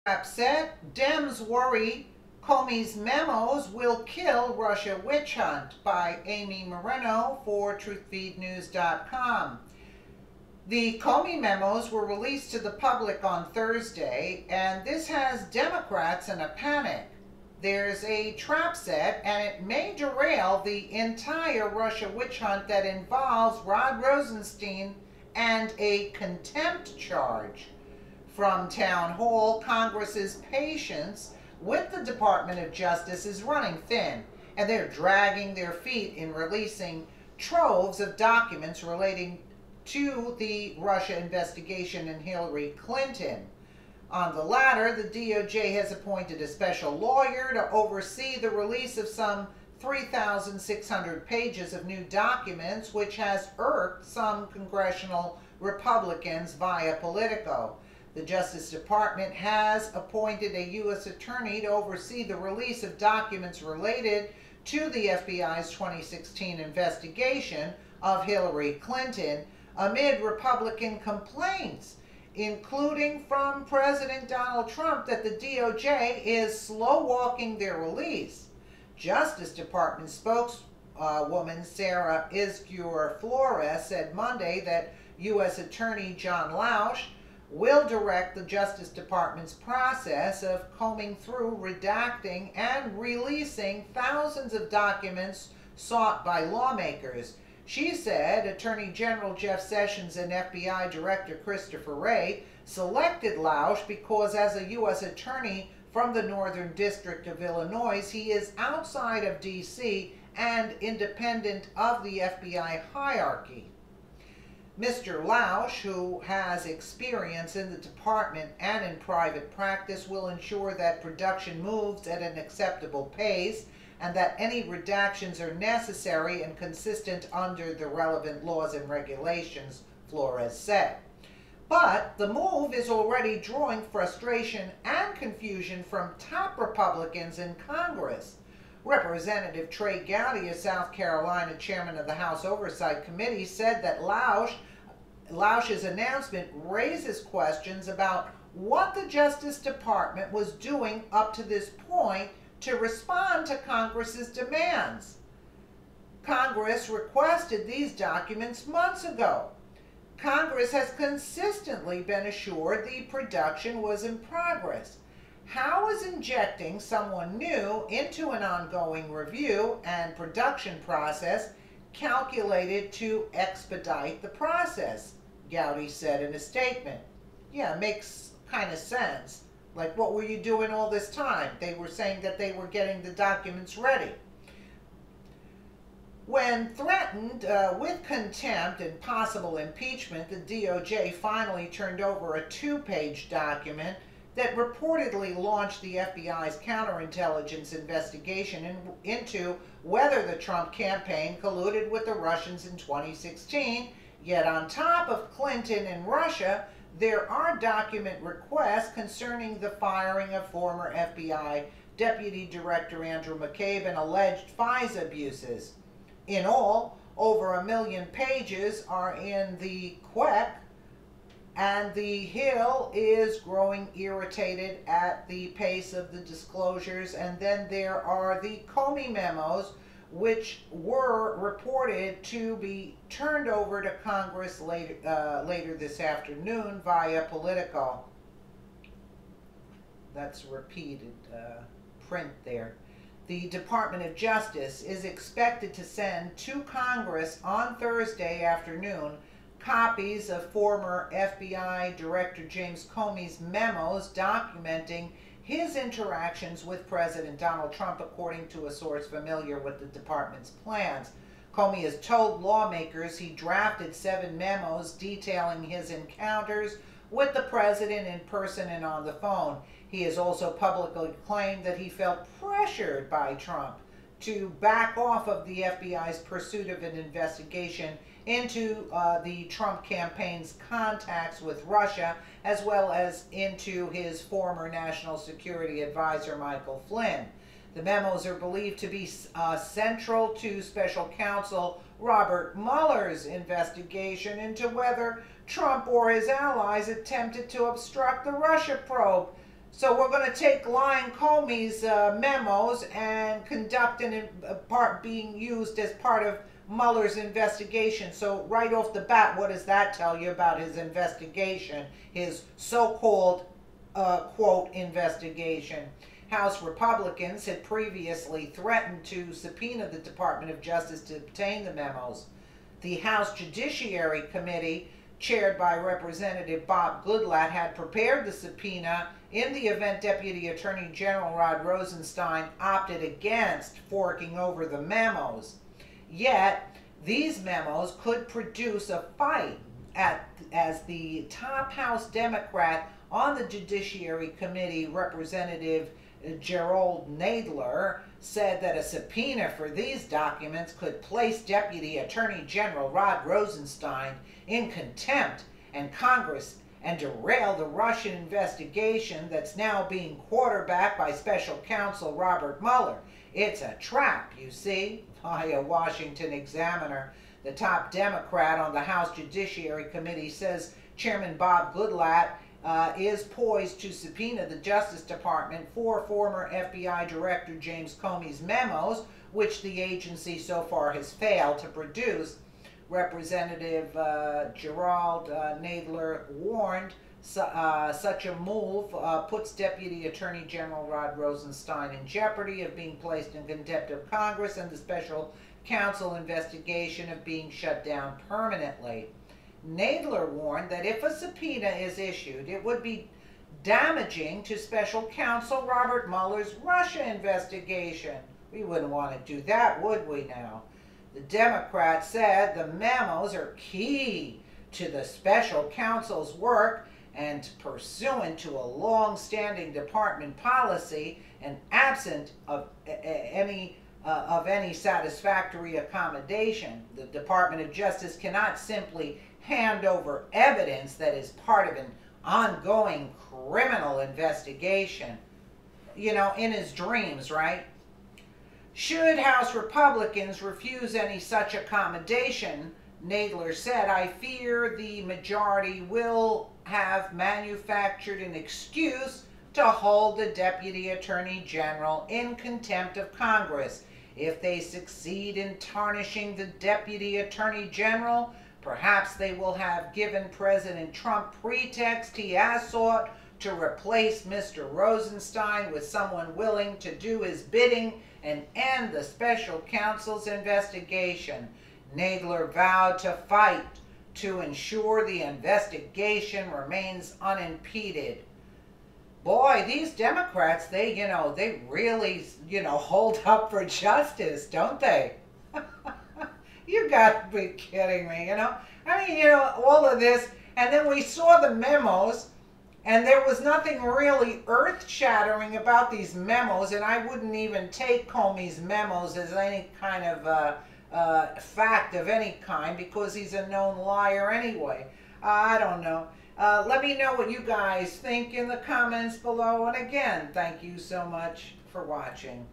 Upset, Dems worry Comey's memos will kill Russia witch hunt, by Amy Moreno for truthfeednews.com. The Comey memos were released to the public on Thursday, and this has Democrats in a panic. There's a trap set, and it may derail the entire Russia witch hunt that involves Rod Rosenstein and a contempt charge. From Town Hall, Congress's patience with the Department of Justice is running thin, and they're dragging their feet in releasing troves of documents relating to the Russia investigation in Hillary Clinton. On the latter, the DOJ has appointed a special lawyer to oversee the release of some 3,600 pages of new documents, which has irked some congressional Republicans via Politico. The Justice Department has appointed a U.S. attorney to oversee the release of documents related to the FBI's 2016 investigation of Hillary Clinton amid Republican complaints, including from President Donald Trump, that the DOJ is slow-walking their release. Justice Department spokeswoman Sarah Izquierdo Flores said Monday that U.S. Attorney John Lausch will direct the Justice Department's process of combing through, redacting, and releasing thousands of documents sought by lawmakers. She said Attorney General Jeff Sessions and FBI Director Christopher Wray selected Lausch because, as a U.S. attorney from the Northern District of Illinois, he is outside of D.C. and independent of the FBI hierarchy. Mr. Lausch, who has experience in the department and in private practice, will ensure that production moves at an acceptable pace and that any redactions are necessary and consistent under the relevant laws and regulations, Flores said. But the move is already drawing frustration and confusion from top Republicans in Congress. Representative Trey Gowdy of South Carolina, chairman of the House Oversight Committee, said that Lausch's announcement raises questions about what the Justice Department was doing up to this point to respond to Congress's demands. Congress requested these documents months ago. Congress has consistently been assured the production was in progress. How is injecting someone new into an ongoing review and production process calculated to expedite the process? Gowdy said in a statement. Yeah, it makes kind of sense. Like, what were you doing all this time? They were saying that they were getting the documents ready. When threatened with contempt and possible impeachment, the DOJ finally turned over a 2-page document that reportedly launched the FBI's counterintelligence investigation into whether the Trump campaign colluded with the Russians in 2016. Yet on top of Clinton and Russia, there are document requests concerning the firing of former FBI Deputy Director Andrew McCabe and alleged FISA abuses. In all, over 1 million pages are in the QUEC, and the Hill is growing irritated at the pace of the disclosures. And then there are the Comey memos, which were reported to be turned over to Congress later this afternoon via Politico. That's repeated print there. The Department of Justice is expected to send to Congress on Thursday afternoon copies of former FBI Director James Comey's memos documenting his interactions with President Donald Trump, according to a source familiar with the department's plans. Comey has told lawmakers he drafted 7 memos detailing his encounters with the president in person and on the phone. He has also publicly claimed that he felt pressured by Trump to back off of the FBI's pursuit of an investigation into the Trump campaign's contacts with Russia, as well as into his former National Security Advisor Michael Flynn. The memos are believed to be central to Special Counsel Robert Mueller's investigation into whether Trump or his allies attempted to obstruct the Russia probe. So we're going to take Lion Comey's memos and conduct a part being used as part of Mueller's investigation. So right off the bat, what does that tell you about his investigation, his so-called quote investigation? House Republicans had previously threatened to subpoena the Department of Justice to obtain the memos. The House Judiciary Committee, chaired by Representative Bob Goodlatte, had prepared the subpoena in the event Deputy Attorney General Rod Rosenstein opted against forking over the memos. Yet, these memos could produce a fight as the top House Democrat on the Judiciary Committee, Representative Gerald Nadler, said that a subpoena for these documents could place Deputy Attorney General Rod Rosenstein in contempt and Congress and derail the Russian investigation that's now being quarterbacked by Special Counsel Robert Mueller. It's a trap, you see. Via Washington Examiner, the top Democrat on the House Judiciary Committee says Chairman Bob Goodlatte is poised to subpoena the Justice Department for former FBI Director James Comey's memos, which the agency so far has failed to produce. Representative Gerald Nadler warned such a move puts Deputy Attorney General Rod Rosenstein in jeopardy of being placed in contempt of Congress and the special counsel investigation of being shut down permanently. Nadler warned that if a subpoena is issued, it would be damaging to special counsel Robert Mueller's Russia investigation. We wouldn't want to do that, would we now? The Democrat said the memos are key to the special counsel's work and pursuant to a long-standing department policy and absent of any satisfactory accommodation. The Department of Justice cannot simply hand over evidence that is part of an ongoing criminal investigation. You know, in his dreams, right? Should House Republicans refuse any such accommodation, Nadler said, I fear the majority will have manufactured an excuse to hold the Deputy Attorney General in contempt of Congress. If they succeed in tarnishing the Deputy Attorney General, perhaps they will have given President Trump pretext he has sought to replace Mr. Rosenstein with someone willing to do his bidding and end the special counsel's investigation. Nadler vowed to fight to ensure the investigation remains unimpeded. Boy, these Democrats, they really, hold up for justice, don't they? You got to be kidding me, I mean, all of this, and then we saw the memos, and there was nothing really earth-shattering about these memos, and I wouldn't even take Comey's memos as any kind of fact of any kind, because he's a known liar anyway. I don't know. Let me know what you guys think in the comments below, and again, thank you so much for watching.